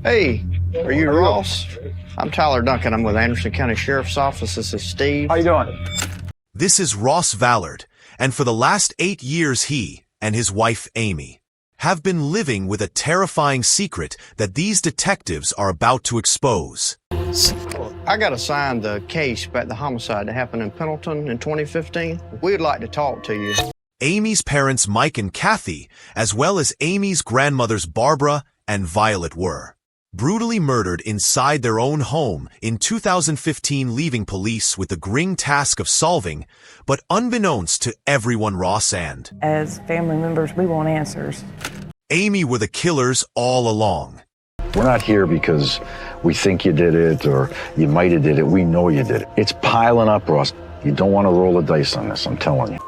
Hey, are you Ross? I'm Tyler Duncan. I'm with Anderson County Sheriff's Office. This is Steve. How you doing? This is Ross Vilardi, and for the last 8 years he and his wife Amy have been living with a terrifying secret that these detectives are about to expose. I got assigned the case about the homicide that happened in Pendleton in 2015. We'd like to talk to you. Amy's parents Mike and Kathy, as well as Amy's grandmothers Barbara and Violet, were brutally murdered inside their own home in 2015, leaving police with the grim task of solving, but unbeknownst to everyone, Ross and as family members, we want answers. Amy were the killers all along. We're not here because we think you did it or you might have did it. We know you did it. It's piling up, Ross. You don't want to roll the dice on this, I'm telling you.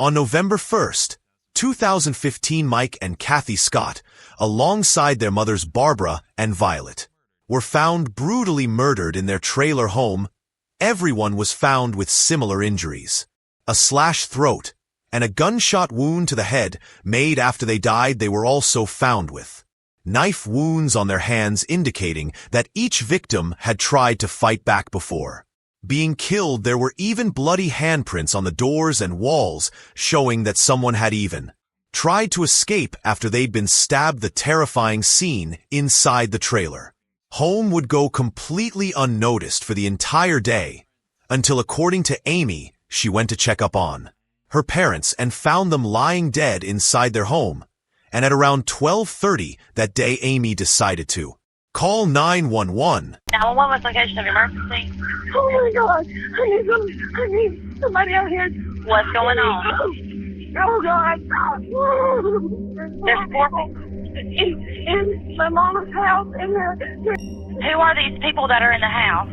On November 1st, 2015, Mike and Kathy Scott, alongside their mothers Barbara and Violet, were found brutally murdered in their trailer home. Everyone was found with similar injuries: a slashed throat and a gunshot wound to the head made after they died. They were also found with knife wounds on their hands, indicating that each victim had tried to fight back before being killed. There were even bloody handprints on the doors and walls, showing that someone had even tried to escape after they'd been stabbed. The terrifying scene inside the trailer home would go completely unnoticed for the entire day, until, according to Amy, she went to check up on her parents and found them lying dead inside their home. And at around 12:30 that day, Amy decided to call 911. 911, what's the location of your emergency? Oh my God! I need somebody out here. What's going on? Oh God! There's four people. In my mama's house, and Who are these people that are in the house?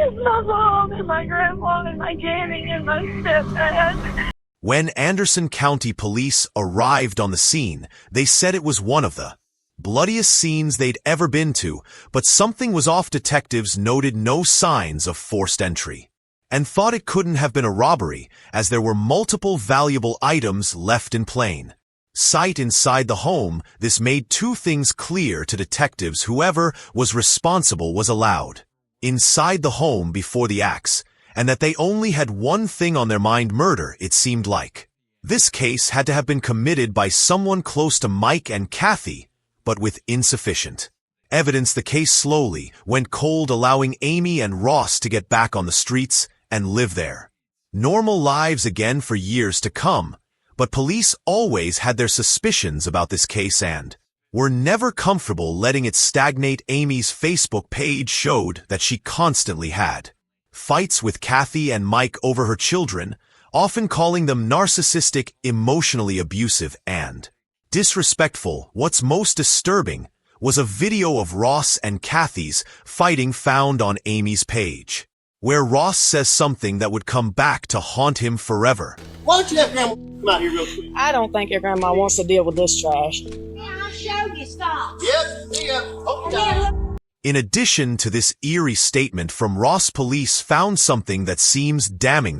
it's my mom and my grandma and my granny and my stepdad. When Anderson County Police arrived on the scene, they said it was one of the bloodiest scenes they'd ever been to, but something was off. Detectives noted no signs of forced entry and thought it couldn't have been a robbery, as there were multiple valuable items left in plain sight inside the home. This made two things clear to detectives: whoever was responsible was allowed inside the home before the acts, and that they only had one thing on their mind: murder. It seemed like this case had to have been committed by someone close to Mike and Kathy, but with insufficient evidence, the case slowly went cold, allowing Amy and Ross to get back on the streets and live their normal lives again for years to come. But police always had their suspicions about this case and were never comfortable letting it stagnate. Amy's Facebook page showed that she constantly had fights with Kathy and Mike over her children, often calling them narcissistic, emotionally abusive, and disrespectful. What's most disturbing was a video of Ross and Kathy's fighting found on Amy's page, where Ross says something that would come back to haunt him forever. Why don't you let Grandma come out here real quick? I don't think your grandma wants to deal with this trash. I showed you stop. Yep, see ya. Oh, In addition to this eerie statement from Ross, police found something that seems damning.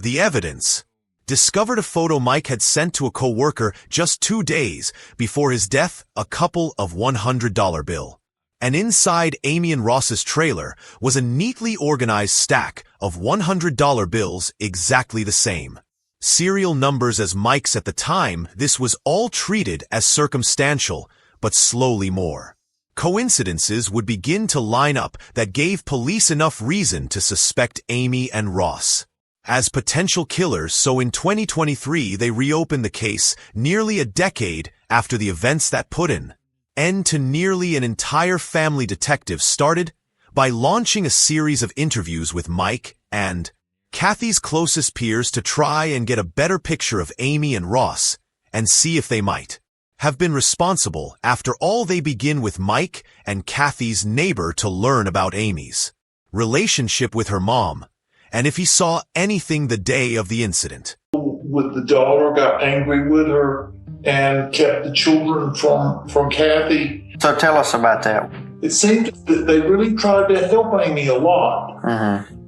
The evidence discovered a photo Mike had sent to a co-worker just 2 days before his death, a couple of $100 bill. And inside Amy and Ross's trailer was a neatly organized stack of $100 bills, exactly the same serial numbers as Mike's at the time. This was all treated as circumstantial, but slowly more coincidences would begin to line up that gave police enough reason to suspect Amy and Ross as potential killers. So in 2023, they reopened the case nearly a decade after the events that put an end to nearly an entire family. Detectives started by launching a series of interviews with Mike and Kathy's closest peers to try and get a better picture of Amy and Ross and see if they might have been responsible. After all, they begin with Mike and Kathy's neighbor to learn about Amy's relationship with her mom, and if he saw anything the day of the incident. With the daughter, got angry with her and kept the children from Kathy. So tell us about that. It seemed that they really tried to help Amy a lot.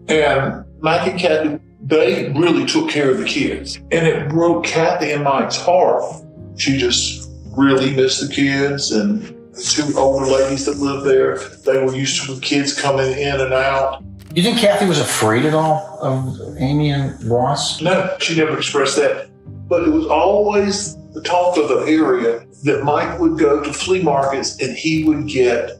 And Mike and Kathy, they really took care of the kids. And it broke Kathy and Mike's heart. She just really miss the kids, and the two older ladies that lived there, they were used to the kids coming in and out. You think Kathy was afraid at all of Amy and Ross? No, she never expressed that. But it was always the talk of the area that Mike would go to flea markets and he would get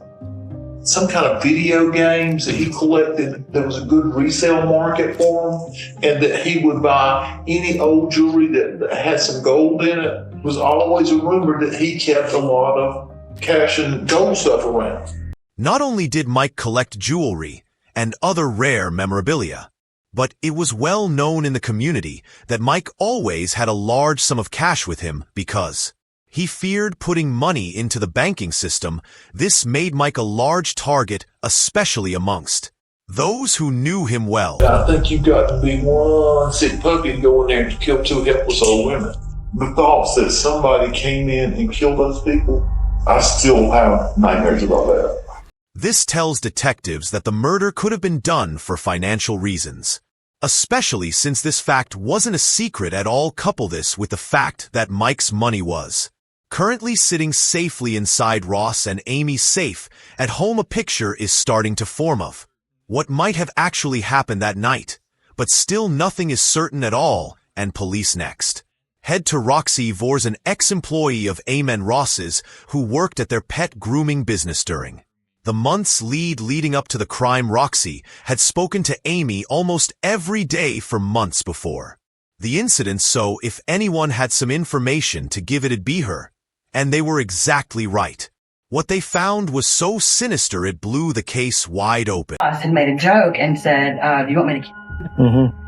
some kind of video games that he collected. There was a good resale market for them, and that he would buy any old jewelry that had some gold in it. It was always a rumor that he kept a lot of cash and gold stuff around. Not only did Mike collect jewelry and other rare memorabilia, but it was well known in the community that Mike always had a large sum of cash with him because he feared putting money into the banking system. This made Mike a large target, especially amongst those who knew him well. I think you've got to be one sick puppy and go in there and kill two helpless old women. The thoughts that somebody came in and killed those people, I still have nightmares about that. This tells detectives that the murder could have been done for financial reasons, especially since this fact wasn't a secret at all. Couple this with the fact that Mike's money was currently sitting safely inside Ross and Amy's safe at home. A picture is starting to form of what might have actually happened that night, but still nothing is certain at all. And police next head to Roxy Vors, an ex-employee of Amen Ross's who worked at their pet grooming business during the months leading up to the crime. Roxy had spoken to Amy almost every day for months before the incident, so if anyone had some information to give, it'd be her. And they were exactly right. What they found was so sinister it blew the case wide open. I had made a joke and said, do you want me to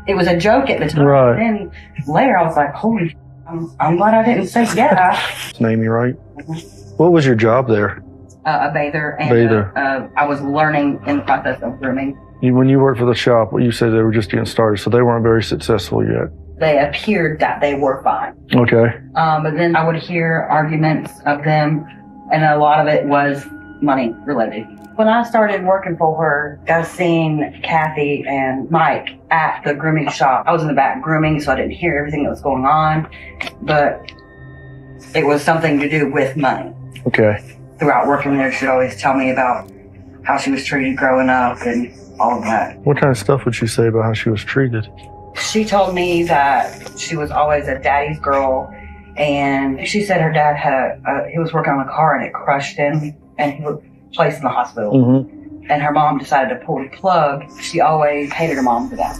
It was a joke at the time. Right. Then later I was like, holy, I'm glad I didn't say yeah. It's Amy, right? What was your job there? A bather. And I was learning in the process of grooming. When you worked for the shop, you said they were just getting started, so they weren't very successful yet. They appeared that they were fine. Okay. But then I would hear arguments of them, and a lot of it was money related. When I started working for her, I seen Kathy and Mike at the grooming shop. I was in the back grooming, so I didn't hear everything that was going on, but it was something to do with money. Okay. Throughout working there, she'd always tell me about how she was treated growing up and all of that. What kind of stuff would she say about how she was treated? She told me that she was always a daddy's girl, and she said her dad he was working on a car and it crushed him, and he was placed in the hospital. And her mom decided to pull the plug. She always hated her mom for that.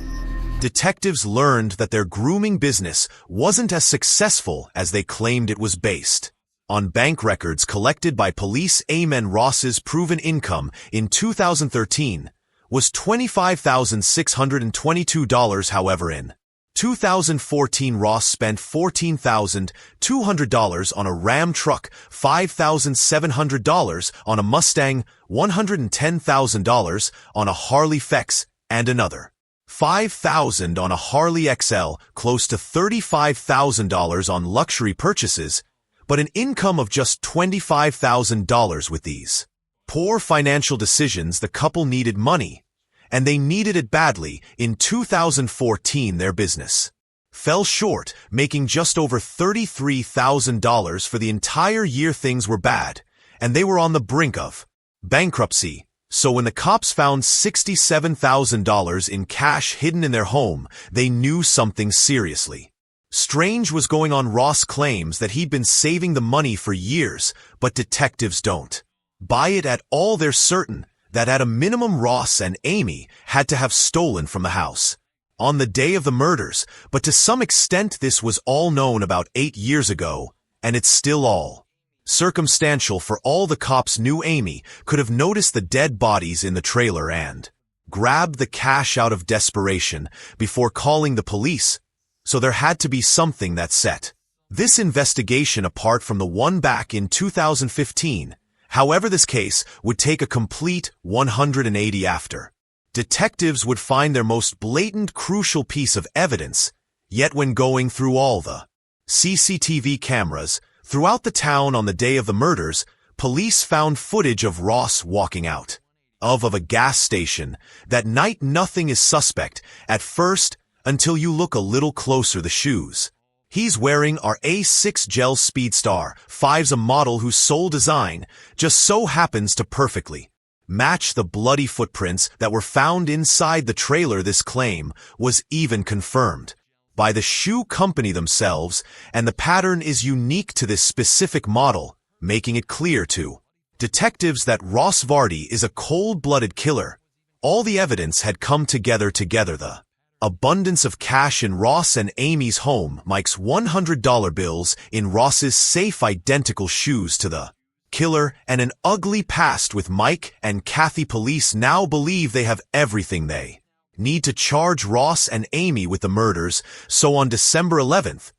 Detectives learned that their grooming business wasn't as successful as they claimed it was. Based on bank records collected by police, Amen Ross's proven income in 2013 was $25,622. However, in 2014, Ross spent $14,200 on a Ram truck, $5,700 on a Mustang, $110,000 on a Harley Flex, and another $5,000 on a Harley XL, close to $35,000 on luxury purchases, but an income of just $25,000. With these poor financial decisions, the couple needed money, and they needed it badly. In 2014, their business fell short, making just over $33,000 for the entire year. Things were bad, and they were on the brink of bankruptcy. So when the cops found $67,000 in cash hidden in their home, they knew something seriously strange was going on. Ross claims that he'd been saving the money for years, but detectives don't buy it at all. They're certain that at a minimum Ross and Amy had to have stolen from the house on the day of the murders, but to some extent this was all known about 8 years ago, and it's still all circumstantial. For all the cops knew, Amy could have noticed the dead bodies in the trailer and grabbed the cash out of desperation before calling the police, so there had to be something that set this investigation apart from the one back in 2015. However, this case would take a complete 180 after detectives would find their most blatant, crucial piece of evidence. Yet when going through all the CCTV cameras throughout the town on the day of the murders, police found footage of Ross walking out of a gas station that night. Nothing is suspect at first until you look a little closer. The shoes He's wearing our A6 Gel Speedstar. 5's a model whose sole design just so happens to perfectly match the bloody footprints that were found inside the trailer. This claim was even confirmed by the shoe company themselves, and the pattern is unique to this specific model, making it clear to detectives that Ross Vilardi is a cold-blooded killer. All the evidence had come together. The abundance of cash in Ross and Amy's home, Mike's $100 bills in Ross's safe, identical shoes to the killer, and an ugly past with Mike and Kathy. Police now believe they have everything they need to charge Ross and Amy with the murders, so on December 11th,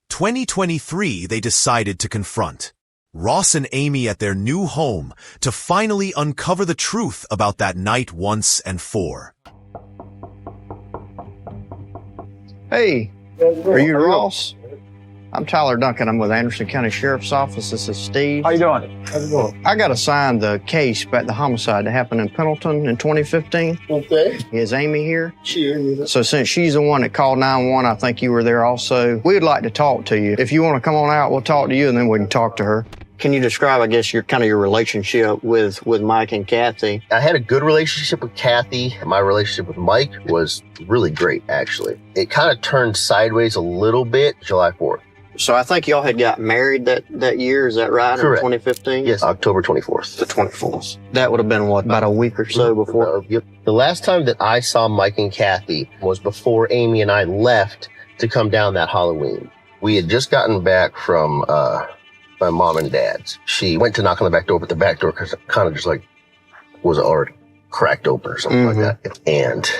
2023, they decided to confront Ross and Amy at their new home to finally uncover the truth about that night once and for. Hey, are you Ross? I'm Tyler Duncan. I'm with Anderson County Sheriff's Office. This is Steve. How you doing? How's it going? I got assigned the case about the homicide that happened in Pendleton in 2015. Okay. Is Amy here? Sure. So since she's the one that called 911, I think you were there also. We'd like to talk to you. If you want to come on out, we'll talk to you and then we can talk to her. Can you describe, I guess, your relationship with Mike and Kathy? I had a good relationship with Kathy. My relationship with Mike was really great, actually. It kind of turned sideways a little bit July 4th. So I think y'all had got married that year, is that right? Correct. In 2015? Yes, October 24th. The 24th. That would have been, what, about a week or so before? Yep. The last time that I saw Mike and Kathy was before Amy and I left to come down that Halloween. We had just gotten back from my mom and dad's. She went to knock on the back door, but the back door kind of just like was already cracked open or something like that. And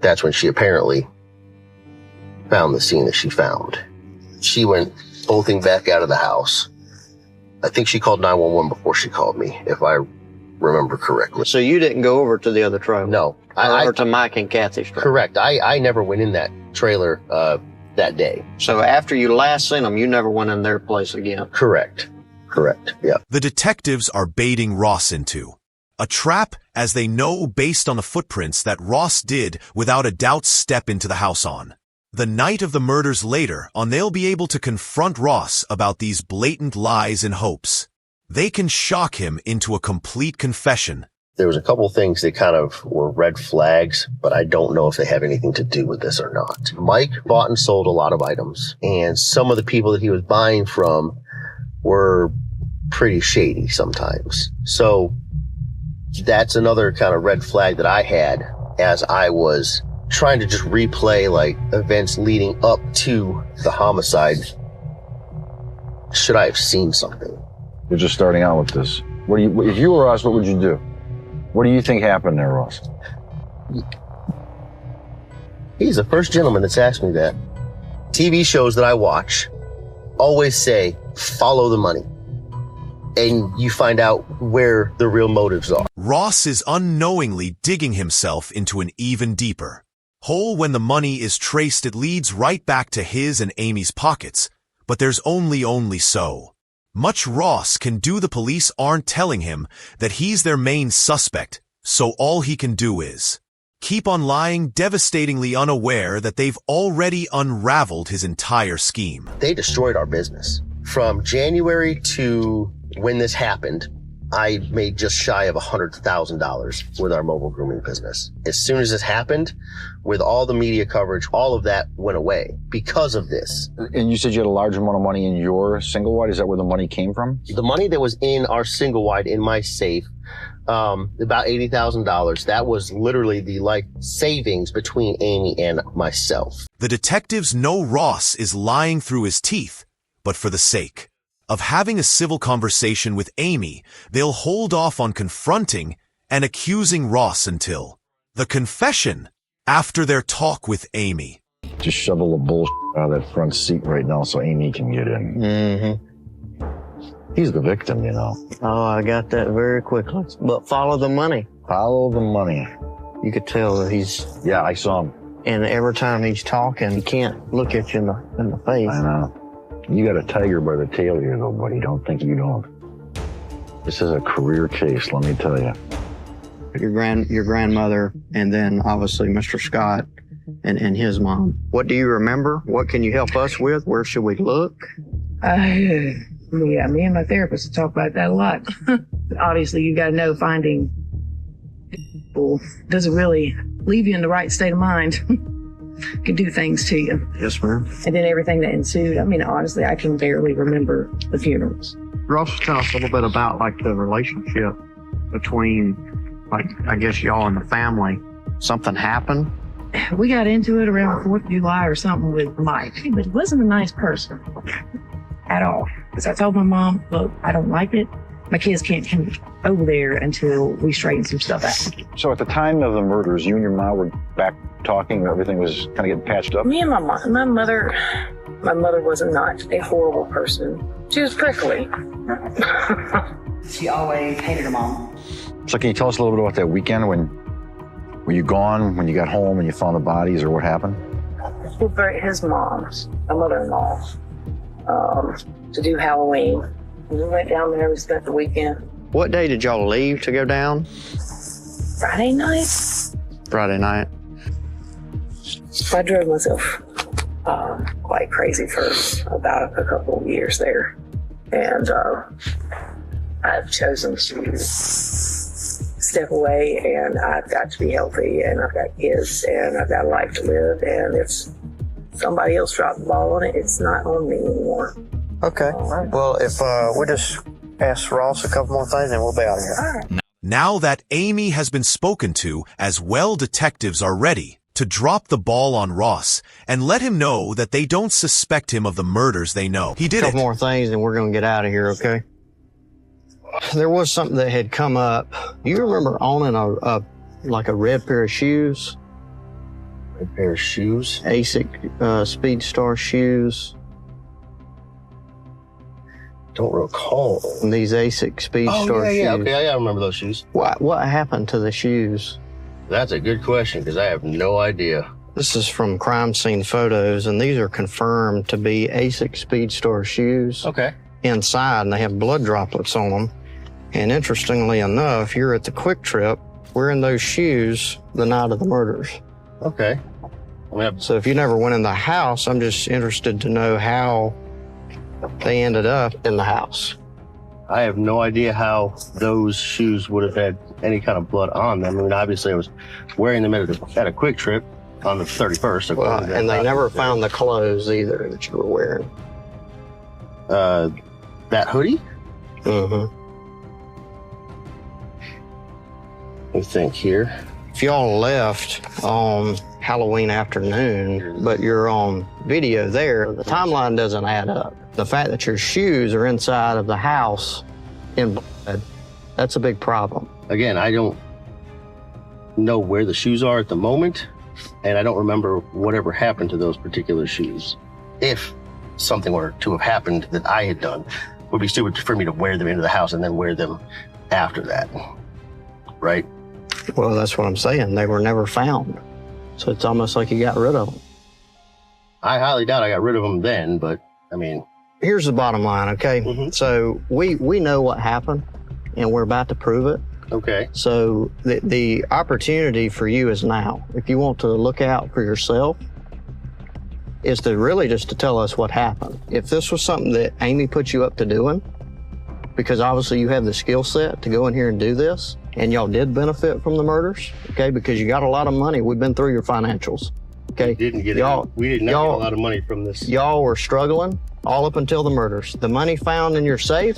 that's when she apparently found the scene that she found. She went bolting back out of the house. I think she called 911 before she called me, if I remember correctly. So you didn't go over to the other trailer? No. Or to Mike and Kathy's trailer? Correct. I never went in that trailer that day. So after you last seen them, you never went in their place again? Correct. Yeah. The detectives are baiting Ross into a trap, as they know based on the footprints that Ross did without a doubt step into the house on the night of the murders. Later on, they'll be able to confront Ross about these blatant lies in hopes they can shock him into a complete confession. There was a couple things that kind of were red flags, but I don't know if they have anything to do with this or not. Mike bought and sold a lot of items, and some of the people that he was buying from were pretty shady sometimes. So that's another kind of red flag that I had as I was trying to just replay like events leading up to the homicide. Should I have seen something? You're just starting out with this. If you were us, what would you do? What do you think happened there, Ross? He's the first gentleman that's asked me that. TV shows that I watch always say, follow the money. And you find out where the real motives are. Ross is unknowingly digging himself into an even deeper hole. When the money is traced, it leads right back to his and Amy's pockets. But there's only so much Ross can do. The police aren't telling him that he's their main suspect, so all he can do is keep on lying, devastatingly unaware that they've already unraveled his entire scheme. They destroyed our business. From January to when this happened, I made just shy of $100,000 with our mobile grooming business. As soon as this happened, with all the media coverage, all of that went away because of this. And you said you had a large amount of money in your single wide. Is that where the money came from? The money that was in our single wide in my safe, about $80,000. That was literally the savings between Amy and myself. The detectives know Ross is lying through his teeth, but for the sake of having a civil conversation with Amy, they'll hold off on confronting and accusing Ross until the confession after their talk with Amy. Just shovel the bullshit out of that front seat right now so Amy can get in. He's the victim, you know. Oh, I got that very quickly. But follow the money. Follow the money. You could tell that he's... Yeah, I saw him. And every time he's talking, he can't look at you in the face. I know. You got a tiger by the tail here, though, buddy. Don't think you don't. This is a career case, let me tell you. Your grandmother, and then obviously Mr. Scott, and his mom. What do you remember? What can you help us with? Where should we look? Yeah, me and my therapist talk about that a lot. Obviously, you got to know finding people doesn't really leave you in the right state of mind. Can do things to you. Yes, ma'am. And then everything that ensued. I mean, honestly, I can barely remember the funerals. Ross, tell us a little bit about like the relationship between, like, I guess y'all and the family. Something happened? We got into it around 4th of July or something with Mike, but he wasn't a nice person at all. Because I told my mom, look, I don't like it. My kids can't come over there until we straighten some stuff out. So at the time of the murders, you and your mom were back talking, everything was kind of getting patched up? Me and my mom, my mother was not a horrible person. She was prickly. She always hated her mom. So can you tell us a little bit about that weekend when were you gone, when you got home and you found the bodies, or what happened? His mom's, my mother-in-law, to do Halloween. We went down there, we spent the weekend. What day did y'all leave to go down? Friday night. Friday night. I drove myself quite crazy for about a couple of years there. And I've chosen to step away, and I've got to be healthy, and I've got kids, and I've got a life to live, and if somebody else dropped the ball on it, it's not on me anymore. Okay. Well, if we just ask Ross a couple more things, and we'll be out of here. All right. Now that Amy has been spoken to, as well, detectives are ready to drop the ball on Ross and let him know that they don't suspect him of the murders they know. He did it. A couple more things, and we're going to get out of here, okay? There was something that had come up. You remember owning like a red pair of shoes? Red pair of shoes? ASIC Speed Star shoes. Don't recall. These ASIC Speed Star shoes. Yeah, okay, I remember those shoes. What happened to the shoes? That's a good question, because I have no idea. This is from crime scene photos, and these are confirmed to be ASIC Speed Star shoes. Okay. Inside, and they have blood droplets on them. And interestingly enough, you're at the Quick Trip wearing those shoes the night of the murders. Okay. So if you never went in the house, I'm just interested to know how they ended up in the house. I have no idea how those shoes would have had any kind of blood on them. I mean, obviously I was wearing them at a Quick Trip on the 31st. Well, and they never found the clothes either that you were wearing. That hoodie? Mm-hmm. Let me think here. If y'all left on Halloween afternoon, but you're on video there, the timeline doesn't add up. The fact that your shoes are inside of the house in blood, that's a big problem. Again, I don't know where the shoes are at the moment, and I don't remember whatever happened to those particular shoes. If something were to have happened that I had done, it would be stupid for me to wear them into the house and then wear them after that, right? Well, that's what I'm saying. They were never found. So it's almost like you got rid of them. I highly doubt I got rid of them then, but I mean... Here's the bottom line, okay? Mm-hmm. So we know what happened, and we're about to prove it. Okay. So the opportunity for you is now. If you want to look out for yourself, is to really just to tell us what happened. If this was something that Amy put you up to doing, because obviously you have the skill set to go in here and do this, and y'all did benefit from the murders, okay? Because you got a lot of money. We've been through your financials, okay? We didn't get a lot of money from this. Y'all were struggling all up until the murders. The money found in your safe,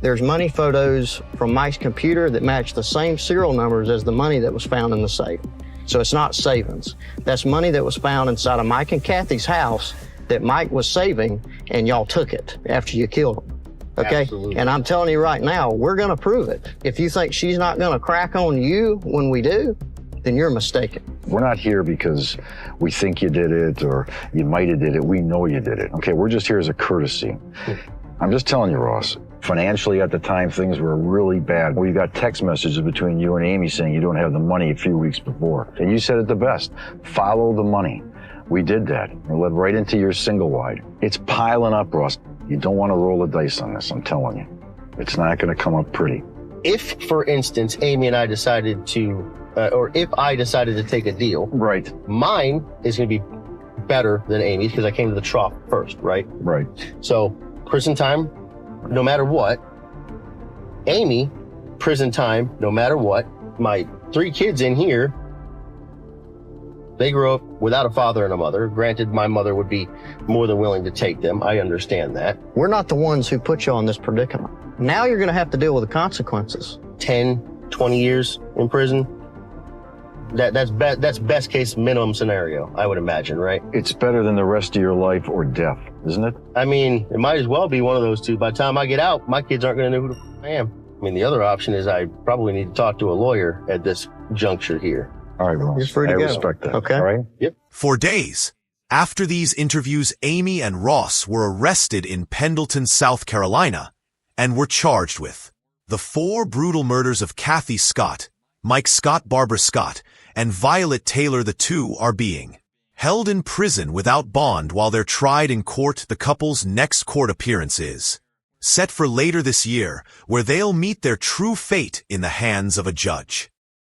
there's money photos from Mike's computer that match the same serial numbers as the money that was found in the safe. So it's not savings. That's money that was found inside of Mike and Kathy's house that Mike was saving, and y'all took it after you killed him. Okay? Absolutely. And I'm telling you right now, we're gonna prove it. If you think she's not gonna crack on you when we do, then you're mistaken. We're not here because we think you did it or you might have did it. We know you did it. Okay, we're just here as a courtesy. I'm just telling you, Ross, financially at the time, things were really bad. We got text messages between you and Amy saying you don't have the money a few weeks before. And you said it the best, follow the money. We did that. We led right into your single wide. It's piling up, Ross. You don't want to roll the dice on this, I'm telling you. It's not going to come up pretty. If, for instance, Amy and I decided to, or if I decided to take a deal, Right. mine is going to be better than Amy's because I came to the trough first, right? Right. So prison time, no matter what. Amy, prison time, no matter what. My 3 kids in here, they grew up without a father and a mother. Granted, my mother would be more than willing to take them. I understand that. We're not the ones who put you on this predicament. Now you're going to have to deal with the consequences. 10, 20 years in prison. That's best case minimum scenario, I would imagine, right? It's better than the rest of your life or death, isn't it? I mean, it might as well be one of those two. By the time I get out, my kids aren't going to know who the f- I am. I mean, the other option is I probably need to talk to a lawyer at this juncture here. All right, Ross. You're free to I go. respect that. Okay. All right? Yep. For days, after these interviews, Amy and Ross were arrested in Pendleton, South Carolina, and were charged with the 4 brutal murders of Kathy Scott, Mike Scott, Barbara Scott, and Violet Taylor. The 2 are being held in prison without bond while they're tried in court. The couple's next court appearance is set for later this year, where they'll meet their true fate in the hands of a judge.